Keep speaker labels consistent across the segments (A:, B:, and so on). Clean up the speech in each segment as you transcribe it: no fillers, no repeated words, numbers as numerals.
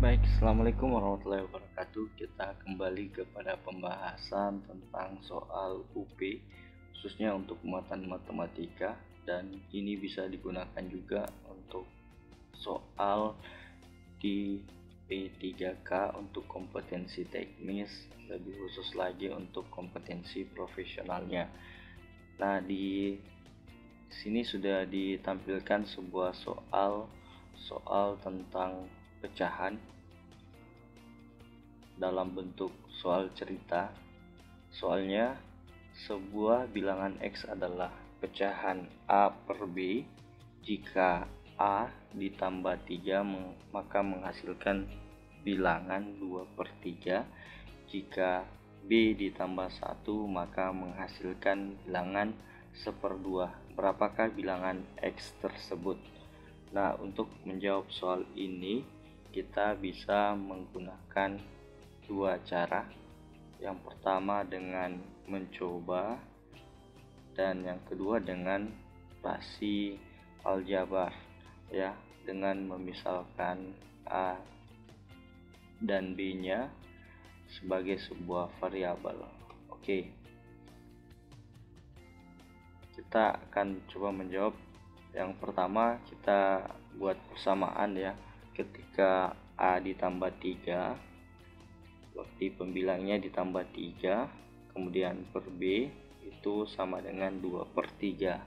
A: Baik, Assalamualaikum warahmatullahi wabarakatuh. Kita kembali kepada pembahasan tentang soal UP, khususnya untuk muatan matematika, dan ini bisa digunakan juga untuk soal di P3K untuk kompetensi teknis, lebih khusus lagi untuk kompetensi profesionalnya. Nah, di sini sudah ditampilkan sebuah soal tentang pecahan dalam bentuk soal cerita. Soalnya, sebuah bilangan X adalah pecahan A per B. Jika A ditambah 3 maka menghasilkan bilangan 2 per 3. Jika B ditambah 1 maka menghasilkan bilangan 1/2. Berapakah bilangan X tersebut? Nah, untuk menjawab soal ini kita bisa menggunakan dua cara. Yang pertama dengan mencoba, dan yang kedua dengan operasi aljabar, ya, dengan memisalkan A dan B-nya sebagai sebuah variabel. Oke, kita akan coba menjawab. Yang pertama kita buat persamaan, ya. Ketika A ditambah 3, berarti pembilangnya ditambah 3, kemudian per B itu sama dengan 2 per 3,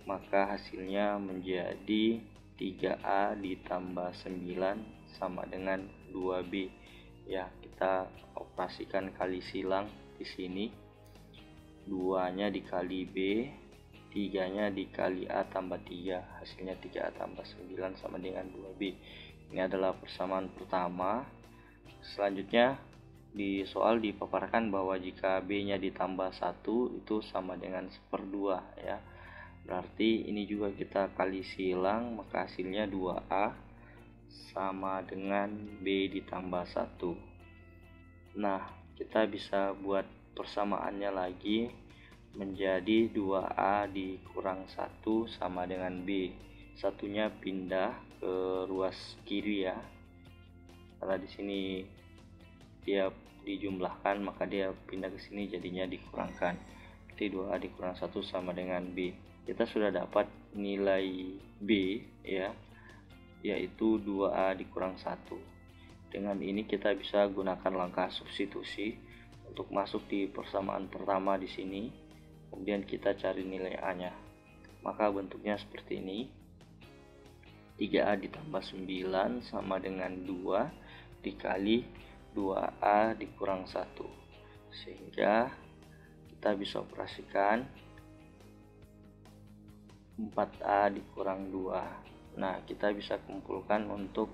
A: maka hasilnya menjadi 3A ditambah 9 sama dengan 2B. Ya, kita operasikan kali silang di sini. 2-nya dikali B, 3-nya dikali A tambah 3, hasilnya 3A tambah 9 sama dengan 2B. Ini adalah persamaan pertama. Selanjutnya di soal dipaparkan bahwa jika B-nya ditambah 1 itu sama dengan 1/2, ya. Berarti ini juga kita kali silang, maka hasilnya 2A sama dengan B ditambah 1. Nah, kita bisa buat persamaannya lagi menjadi 2A dikurang 1 sama dengan B. Satunya pindah ke ruas kiri, ya. Karena di sini dia dijumlahkan, maka dia pindah ke sini jadinya dikurangkan. Jadi 2A dikurang 1 sama dengan B. Kita sudah dapat nilai B, ya, yaitu 2A dikurang 1. Dengan ini kita bisa gunakan langkah substitusi untuk masuk di persamaan pertama di sini. Kemudian kita cari nilai A-nya. Maka bentuknya seperti ini. 3A ditambah 9 sama dengan 2 dikali 2A dikurang 1. Sehingga kita bisa operasikan 4A dikurang 2. Nah, kita bisa kumpulkan untuk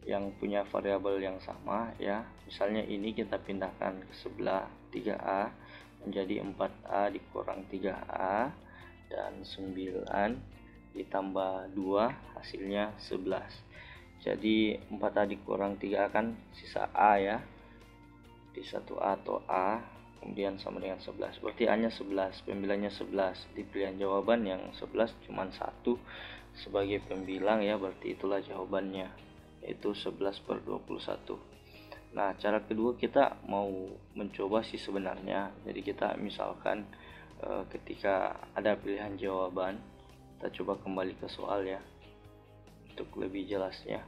A: yang punya variabel yang sama, ya. Misalnya ini kita pindahkan ke sebelah 3A menjadi 4A dikurang 3A, dan 9 ditambah 2 hasilnya 11. Jadi 4A dikurang 3A kan sisa A, ya, di 1A atau A, kemudian sama dengan 11, berarti A nya 11, pembilangnya 11. Di pilihan jawaban yang 11 cuma 1 sebagai pembilang, ya, berarti itulah jawabannya, yaitu 11/21. Nah, cara kedua kita mau mencoba sih sebenarnya. Jadi kita misalkan ketika ada pilihan jawaban, kita coba kembali ke soal, ya, untuk lebih jelasnya.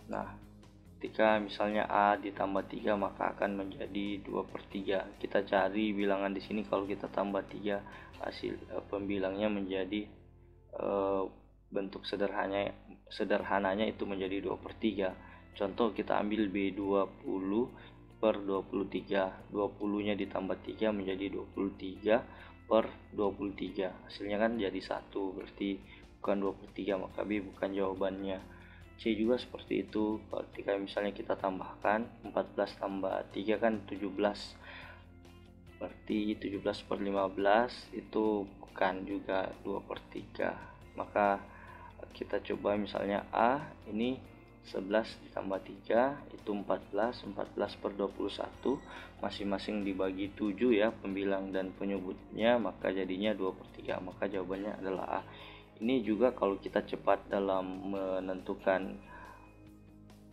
A: Nah, ketika misalnya A ditambah 3 maka akan menjadi 2 per 3. Kita cari bilangan di sini, kalau kita tambah 3 hasil pembilangnya menjadi bentuk sederhananya itu menjadi 2 per 3. Contoh kita ambil B20 per 23. 20 nya ditambah 3 menjadi 23 per 23. Hasilnya kan jadi 1, berarti bukan 2 per 3, maka B bukan jawabannya. C juga seperti itu. Ketika misalnya kita tambahkan 14 tambah 3 kan 17, berarti 17 per 15 itu bukan juga 2 per 3. Maka kita coba misalnya A ini 11 ditambah 3 itu 14, 14 per 21, masing-masing dibagi 7, ya, pembilang dan penyebutnya, maka jadinya 2 per 3, maka jawabannya adalah A. ini juga kalau kita cepat dalam menentukan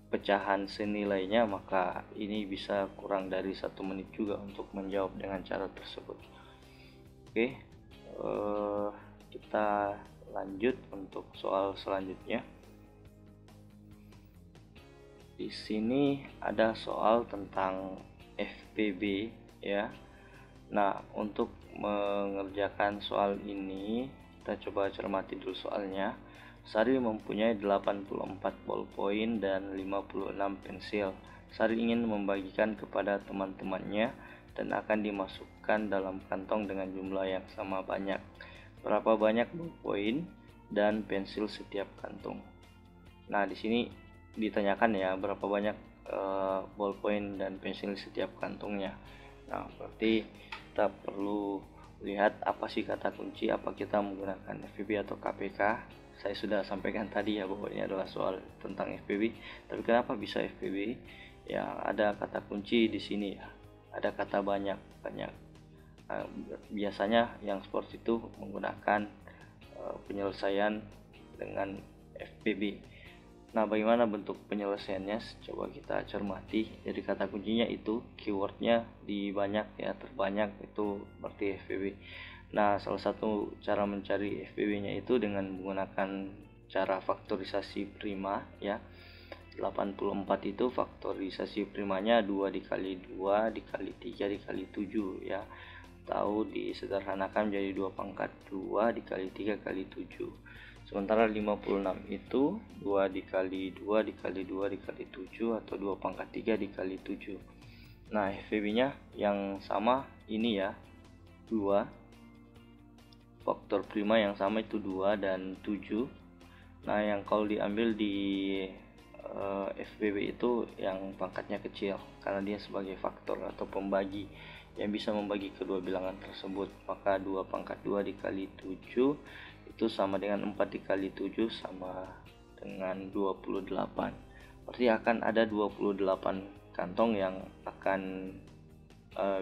A: pecahan senilainya, maka ini bisa kurang dari 1 menit juga untuk menjawab dengan cara tersebut. Oke, kita lanjut untuk soal selanjutnya. Di sini ada soal tentang FPB ya. Nah, untuk mengerjakan soal ini kita coba cermati dulu soalnya. Sari mempunyai 84 ballpoint dan 56 pensil. Sari ingin membagikan kepada teman-temannya dan akan dimasukkan dalam kantong dengan jumlah yang sama banyak. Berapa banyak ballpoint dan pensil setiap kantung? Nah, di sini ditanyakan ya berapa banyak ballpoint dan pensil setiap kantungnya. Nah, berarti kita perlu lihat apa sih kata kunci, apa kita menggunakan FPB atau KPK. Saya sudah sampaikan tadi ya bahwa ini adalah soal tentang FPB. Tapi kenapa bisa FPB? Ya, ada kata kunci di sini ya. Ada kata banyak. Biasanya yang seperti itu menggunakan penyelesaian dengan FPB. Nah, bagaimana bentuk penyelesaiannya? Coba kita cermati. Jadi kata kuncinya itu keywordnya di banyak ya, terbanyak itu berarti FPB. Nah, salah satu cara mencari FPB-nya itu dengan menggunakan cara faktorisasi prima ya. 84 itu faktorisasi primanya 2 dikali 2 dikali 3 dikali 7 ya. Tahu disederhanakan menjadi 2 pangkat 2 dikali 3 kali 7. Sementara 56 itu 2 dikali 2 dikali 2 dikali 7 atau 2 pangkat 3 dikali 7. Nah, FPB-nya yang sama ini ya, 2. Faktor prima yang sama itu 2 dan 7. Nah, yang kalau diambil di FPB itu yang pangkatnya kecil karena dia sebagai faktor atau pembagi yang bisa membagi kedua bilangan tersebut. Maka 2 pangkat 2 dikali 7 itu sama dengan 4 dikali 7 sama dengan 28. Berarti akan ada 28 kantong yang akan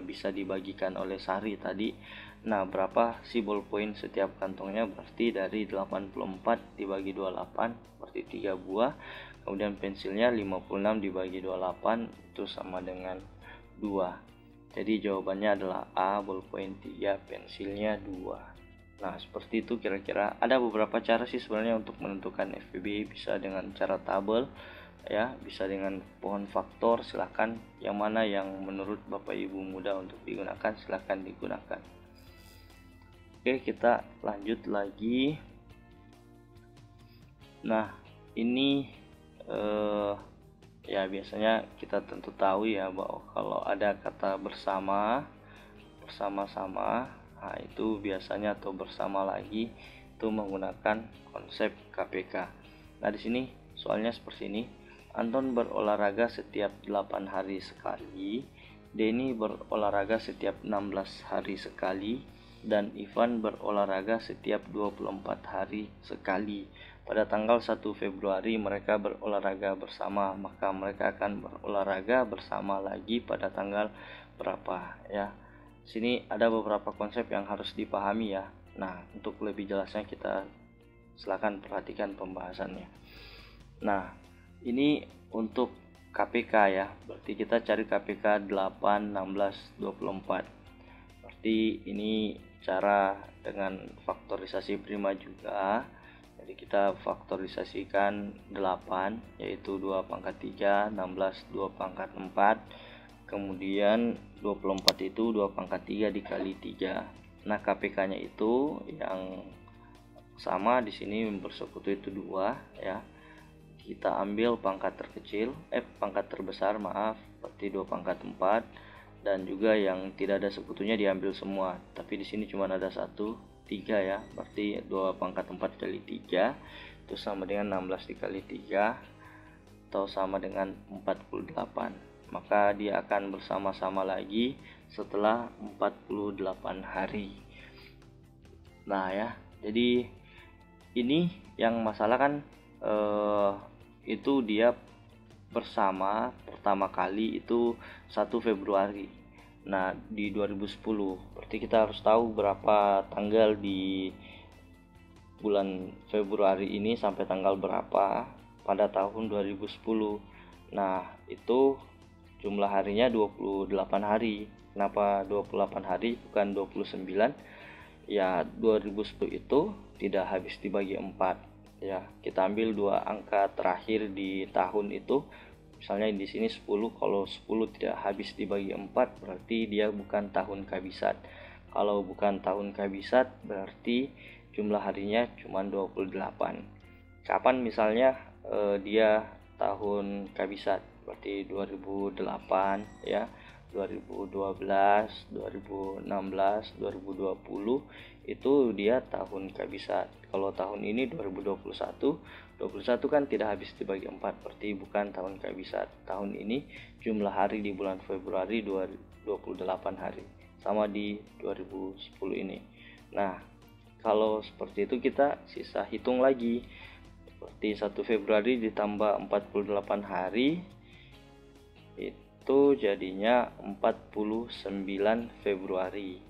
A: bisa dibagikan oleh Sari tadi. Nah, berapa sih ballpoint setiap kantongnya? Berarti dari 84 dibagi 28 berarti 3 buah. Kemudian pensilnya 56 dibagi 28 itu sama dengan 2. Jadi jawabannya adalah A, ballpoint 3, pensilnya 2. Nah, seperti itu kira-kira. Ada beberapa cara sih sebenarnya untuk menentukan FPB, bisa dengan cara tabel ya, bisa dengan pohon faktor. Silahkan yang mana yang menurut Bapak Ibu mudah untuk digunakan, silahkan digunakan. Oke, kita lanjut lagi. Nah, ini ya biasanya kita tentu tahu ya bahwa kalau ada kata bersama-sama, nah itu biasanya atau bersama lagi itu menggunakan konsep KPK. Nah, di sini soalnya seperti ini. Anton berolahraga setiap 8 hari sekali, Denny berolahraga setiap 16 hari sekali, dan Ivan berolahraga setiap 24 hari sekali. Pada tanggal 1 Februari mereka berolahraga bersama, maka mereka akan berolahraga bersama lagi pada tanggal berapa ya. Sini ada beberapa konsep yang harus dipahami ya. Nah, untuk lebih jelasnya kita silakan perhatikan pembahasannya. Nah, ini untuk KPK ya. Berarti kita cari KPK 8, 16, 24. Berarti ini cara dengan faktorisasi prima juga. Jadi kita faktorisasikan 8 yaitu 2 pangkat 3, 16 2 pangkat 4. Kemudian 24 itu 2 pangkat 3 dikali 3. Nah, KPK-nya itu yang sama di sini bersekutu itu 2 ya. Kita ambil pangkat terbesar, berarti 2 pangkat 4, dan juga yang tidak ada sekutunya diambil semua. Tapi di sini cuma ada 1, 3 ya. Berarti 2 pangkat 4 kali 3 itu sama dengan 16 dikali 3 atau sama dengan 48. Maka dia akan bersama-sama lagi setelah 48 hari. Nah ya, jadi ini yang masalah kan itu dia bersama pertama kali itu 1 Februari. Nah, di 2010 berarti kita harus tahu berapa tanggal di bulan Februari ini sampai tanggal berapa pada tahun 2010. Nah, itu jumlah harinya 28 hari. Kenapa 28 hari bukan 29? Ya, 2010 itu tidak habis dibagi 4. Ya, kita ambil dua angka terakhir di tahun itu. Misalnya di sini 10, kalau 10 tidak habis dibagi 4 berarti dia bukan tahun kabisat. Kalau bukan tahun kabisat berarti jumlah harinya cuma 28. Kapan misalnya dia tahun kabisat? Berarti 2008 ya, 2012, 2016, 2020 itu dia tahun kabisat. Kalau tahun ini 2021, 21 kan tidak habis dibagi 4, berarti bukan tahun kabisat. Tahun ini jumlah hari di bulan Februari 28 hari, sama di 2010 ini. Nah, kalau seperti itu kita sisa hitung lagi. Seperti 1 Februari ditambah 48 hari itu jadinya 49 Februari.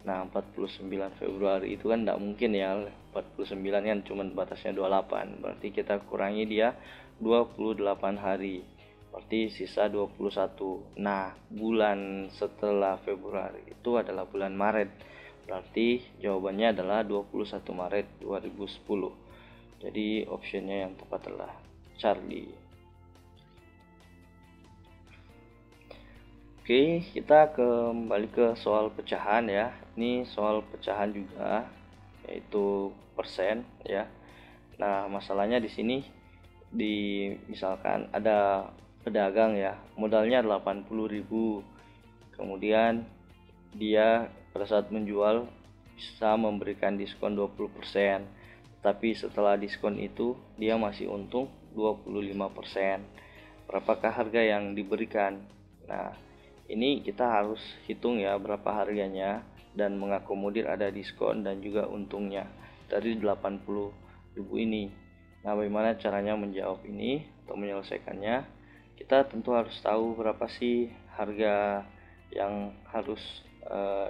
A: Nah, 49 Februari itu kan tidak mungkin ya, 49 kan cuma batasnya 28, berarti kita kurangi dia 28 hari, berarti sisa 21. Nah, bulan setelah Februari itu adalah bulan Maret, berarti jawabannya adalah 21 Maret 2010. Jadi optionnya yang tepat adalah Charlie. Oke, kita kembali ke soal pecahan ya. Ini soal pecahan juga, yaitu persen ya. Nah, masalahnya di sini misalkan ada pedagang ya, modalnya 80.000. Kemudian dia pada saat menjual bisa memberikan diskon 20%. Tapi setelah diskon itu dia masih untung 25%. Berapakah harga yang diberikan? Nah, ini kita harus hitung ya berapa harganya dan mengakomodir ada diskon dan juga untungnya dari 80.000 ini. Nah, bagaimana caranya menjawab ini atau menyelesaikannya? Kita tentu harus tahu berapa sih harga yang harus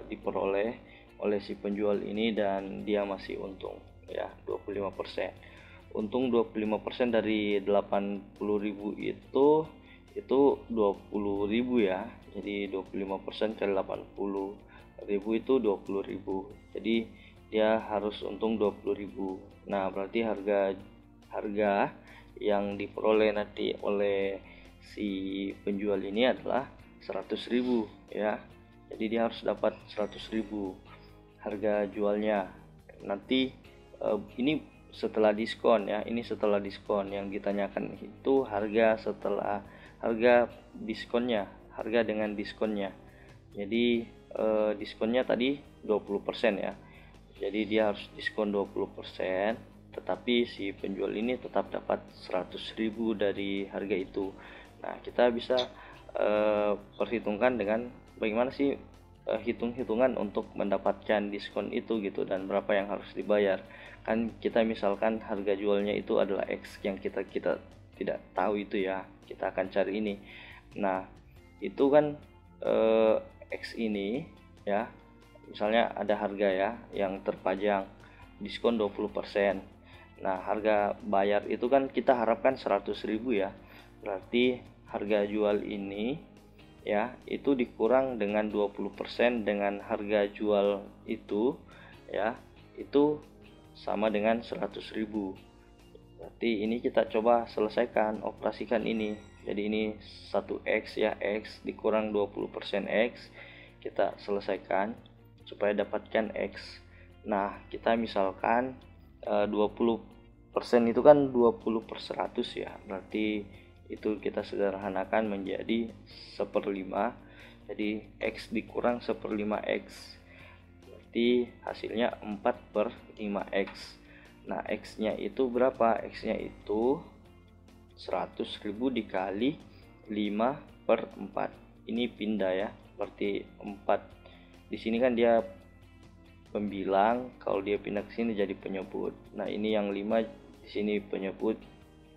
A: diperoleh oleh si penjual ini dan dia masih untung ya 25%. Untung 25% dari 80.000 itu 20.000 ya. Jadi 25% kali 80.000 itu 20.000. Jadi dia harus untung 20.000. Nah, berarti harga yang diperoleh nanti oleh si penjual ini adalah 100.000 ya. Jadi dia harus dapat 100.000 harga jualnya. Nanti ini setelah diskon ya. Ini setelah diskon, yang ditanyakan itu harga setelah harga diskonnya, harga dengan diskonnya. Jadi diskonnya tadi 20% ya. Jadi dia harus diskon 20%, tetapi si penjual ini tetap dapat 100.000 dari harga itu. Nah, kita bisa perhitungkan dengan bagaimana sih hitung-hitungan untuk mendapatkan diskon itu gitu, dan berapa yang harus dibayar. Kan kita misalkan harga jualnya itu adalah X yang kita tidak tahu itu ya, kita akan cari ini. Nah, itu kan X ini ya, misalnya ada harga ya yang terpajang diskon 20%. Nah, harga bayar itu kan kita harapkan 100.000 ya, berarti harga jual ini ya itu dikurang dengan 20% dengan harga jual itu ya, itu sama dengan 100.000. Berarti ini kita coba selesaikan, operasikan ini. Jadi ini 1x ya, X dikurang 20% X, kita selesaikan supaya dapatkan X. Nah, kita misalkan 20% itu kan 20/100 ya, berarti itu kita sederhanakan menjadi 1/5. Jadi X dikurang 1/5 X, berarti hasilnya 4/5X. Nah, X-nya itu berapa? X-nya itu 100.000 dikali 5/4. Ini pindah ya, berarti 4. Di sini kan dia pembilang, kalau dia pindah ke sini jadi penyebut. Nah, ini yang 5 di sini penyebut,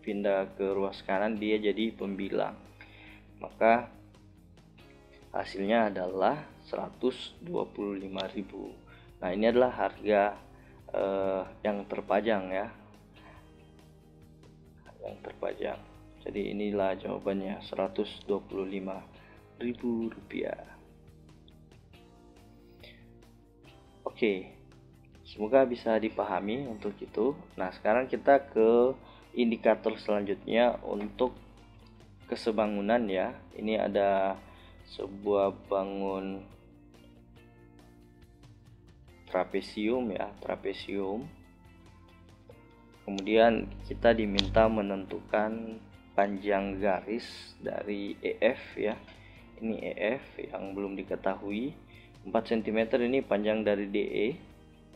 A: pindah ke ruas kanan dia jadi pembilang. Maka hasilnya adalah 125.000. Nah, ini adalah harga yang terpajang ya, yang terpajang. Jadi inilah jawabannya, Rp125.000. Oke, semoga bisa dipahami untuk itu. Nah, sekarang kita ke indikator selanjutnya untuk kesebangunan ya. Ini ada sebuah bangun trapesium ya, trapesium. Kemudian kita diminta menentukan panjang garis dari EF ya. Ini EF yang belum diketahui. 4 cm ini panjang dari DE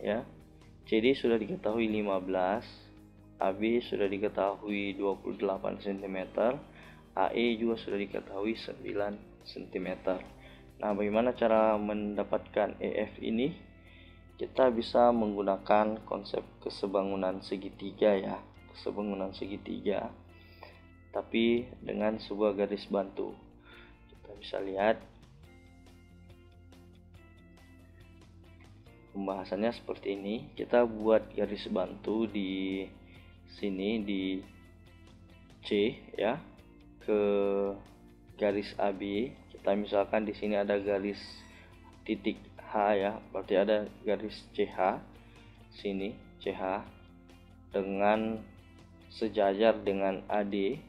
A: ya. CD sudah diketahui 15, AB sudah diketahui 28 cm, AE juga sudah diketahui 9 cm. Nah, bagaimana cara mendapatkan EF ini? Kita bisa menggunakan konsep kesebangunan segitiga ya, kesebangunan segitiga, tapi dengan sebuah garis bantu. Kita bisa lihat pembahasannya seperti ini. Kita buat garis bantu di sini di C ya, ke garis AB. Kita misalkan di sini ada garis titik H ya, berarti ada garis CH sini, CH dengan sejajar dengan AD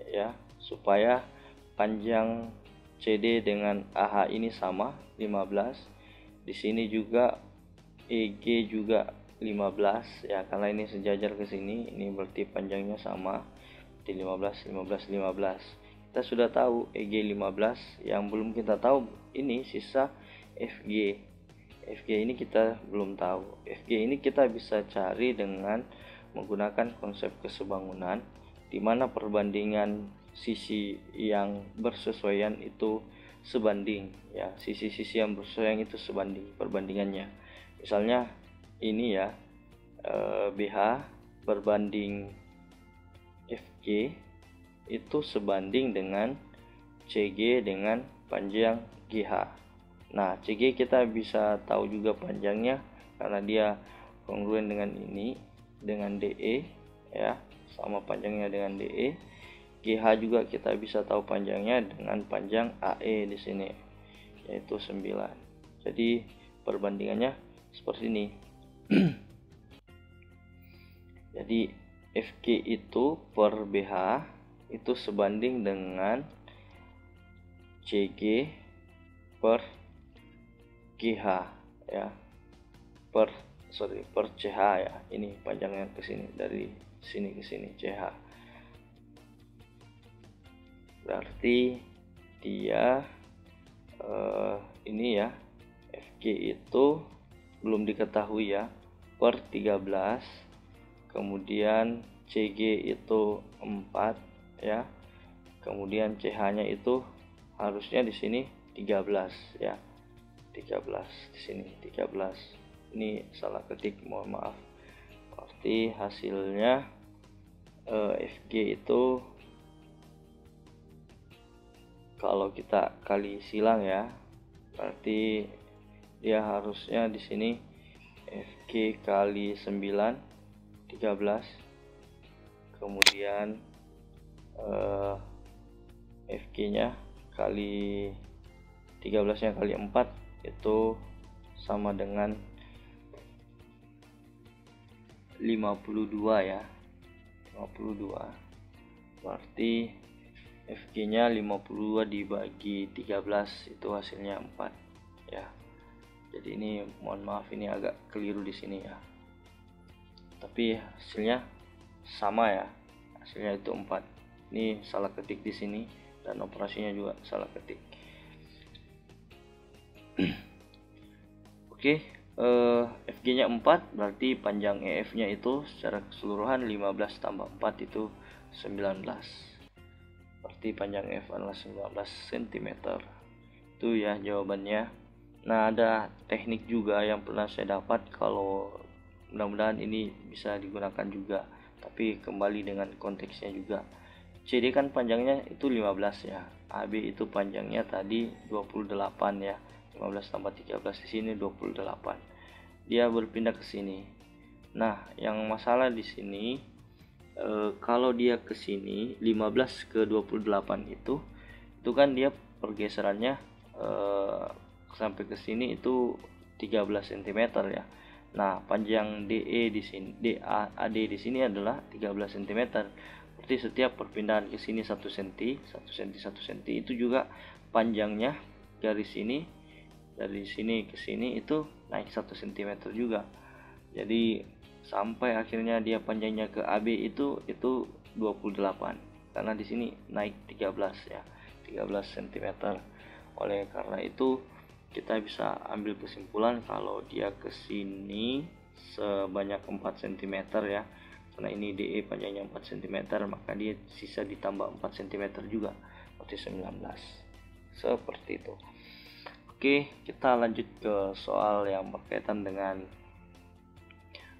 A: ya, supaya panjang CD dengan AH ini sama 15. Di sini juga EG juga 15 ya, karena ini sejajar ke sini, ini berarti panjangnya sama, di 15 15 15. Kita sudah tahu EG 15, yang belum kita tahu ini sisa FG. FG ini kita belum tahu. FG ini kita bisa cari dengan menggunakan konsep kesebangunan, di mana perbandingan sisi yang bersesuaian itu sebanding ya, sisi-sisi yang bersesuaian itu sebanding perbandingannya. Misalnya ini ya, BH berbanding FG itu sebanding dengan CG dengan panjang GH. Nah, CG kita bisa tahu juga panjangnya karena dia kongruen dengan ini, dengan DE ya, sama panjangnya dengan DE. GH juga kita bisa tahu panjangnya dengan panjang AE di sini, yaitu 9. Jadi perbandingannya seperti ini. Jadi FG itu per BH itu sebanding dengan CG per GH ya, per CH ya. Ini panjangnya ke sini, dari sini ke sini CH. Berarti dia ini ya, FG itu belum diketahui ya, per 13. Kemudian CG itu 4 ya. Kemudian CH-nya itu harusnya di sini 13 ya. 13 di sini 13. Ini salah ketik, mohon maaf. Berarti hasilnya FG itu kalau kita kali silang ya, berarti dia harusnya di sini FG kali 9 13. Kemudian FG nya kali 13 nya kali 4 itu sama dengan 52 ya, 52. Berarti FG nya 52 dibagi 13 itu hasilnya 4 ya. Jadi ini mohon maaf, ini agak keliru di sini ya, tapi hasilnya sama ya, hasilnya itu 4. Ini salah ketik di sini dan operasinya juga salah ketik. Oke, FG nya 4, berarti panjang EF nya itu secara keseluruhan 15 tambah 4 itu 19. Berarti panjang EF adalah 19 cm. Itu ya jawabannya. Nah, ada teknik juga yang pernah saya dapat, kalau mudah-mudahan ini bisa digunakan juga, tapi kembali dengan konteksnya juga. CD kan panjangnya itu 15 ya, AB itu panjangnya tadi 28 ya, 15 tambah 13 di sini 28. dia berpindah ke sini. Nah, yang masalah di sini kalau dia ke sini 15 ke 28 itu kan dia pergeserannya sampai ke sini itu 13 cm ya. Nah, panjang DE di sini, AD di sini adalah 13 cm. Berarti setiap perpindahan ke sini 1 cm, 1 cm, 1 cm itu juga panjangnya dari sini ke sini itu naik 1 cm juga. Jadi sampai akhirnya dia panjangnya ke AB itu 28, karena di sini naik 13 ya, 13 cm. Oleh karena itu kita bisa ambil kesimpulan kalau dia ke sini sebanyak 4 cm ya, karena ini DE panjangnya 4 cm, maka dia sisa ditambah 4 cm juga, berarti 19. Seperti itu. Oke, kita lanjut ke soal yang berkaitan dengan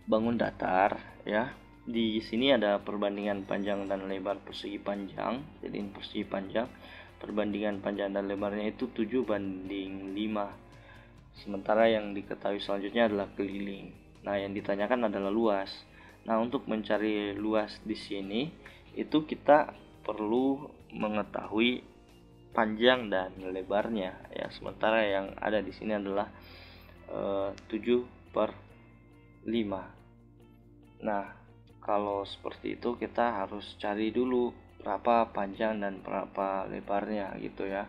A: bangun datar ya. Di sini ada perbandingan panjang dan lebar persegi panjang. Jadi ini persegi panjang, perbandingan panjang dan lebarnya itu 7:5. Sementara yang diketahui selanjutnya adalah keliling. Nah, yang ditanyakan adalah luas. Nah, untuk mencari luas di sini itu kita perlu mengetahui panjang dan lebarnya ya. Sementara yang ada di sini adalah 7/5. Nah, kalau seperti itu kita harus cari dulu berapa panjang dan berapa lebarnya gitu ya.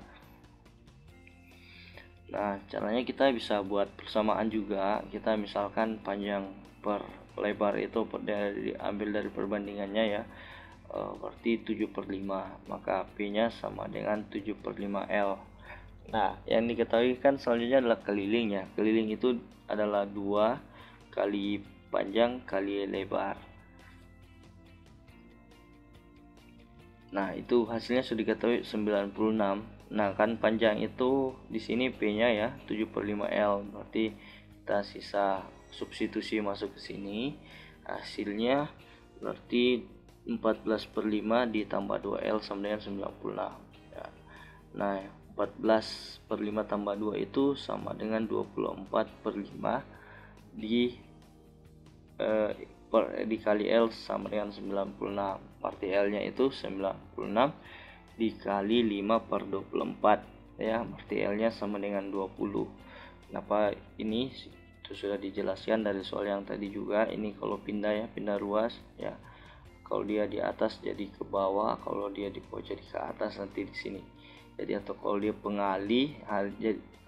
A: Nah, caranya kita bisa buat persamaan juga. Kita misalkan panjang per lebar itu diambil dari perbandingannya ya, berarti 7/5, maka P nya sama dengan 7/5L. Nah, yang diketahui kan selanjutnya adalah keliling ya. Keliling itu adalah 2 kali panjang kali lebar. Nah, itu hasilnya sudah diketahui 96. Nah, kan panjang itu di sini P-nya ya 7/5L. Berarti kita sisa substitusi masuk ke sini. Hasilnya berarti 14/5 ditambah 2L sama dengan 96 ya. Nah, 14/5 tambah 2 itu sama dengan 24/5 dikali L sama dengan 96. Arti L nya itu 96 dikali 5/24 ya, berarti L nya sama dengan 20. Kenapa ini itu sudah dijelaskan dari soal yang tadi juga. Ini kalau pindah ya, pindah ruas ya, kalau dia di atas jadi ke bawah, kalau dia di bawah jadi ke atas nanti di sini. Jadi atau kalau dia pengalih,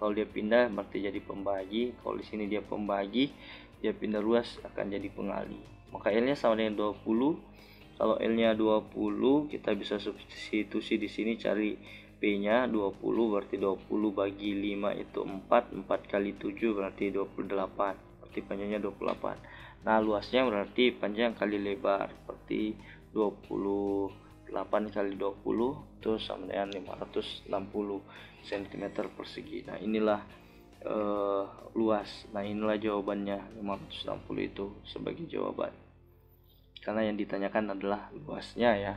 A: kalau dia pindah berarti jadi pembagi. Kalau di sini dia pembagi, dia pindah ruas akan jadi pengalih. Maka L nya sama dengan 20. Kalau L nya 20, kita bisa substitusi di sini, cari P nya 20, berarti 20 bagi 5 itu 4 kali 7 berarti 28, berarti panjangnya 28. Nah, luasnya berarti panjang kali lebar, berarti 28 kali 20 itu sama dengan 560 cm persegi. Nah, inilah luas. Nah, inilah jawabannya, 560 itu sebagai jawaban, karena yang ditanyakan adalah luasnya ya.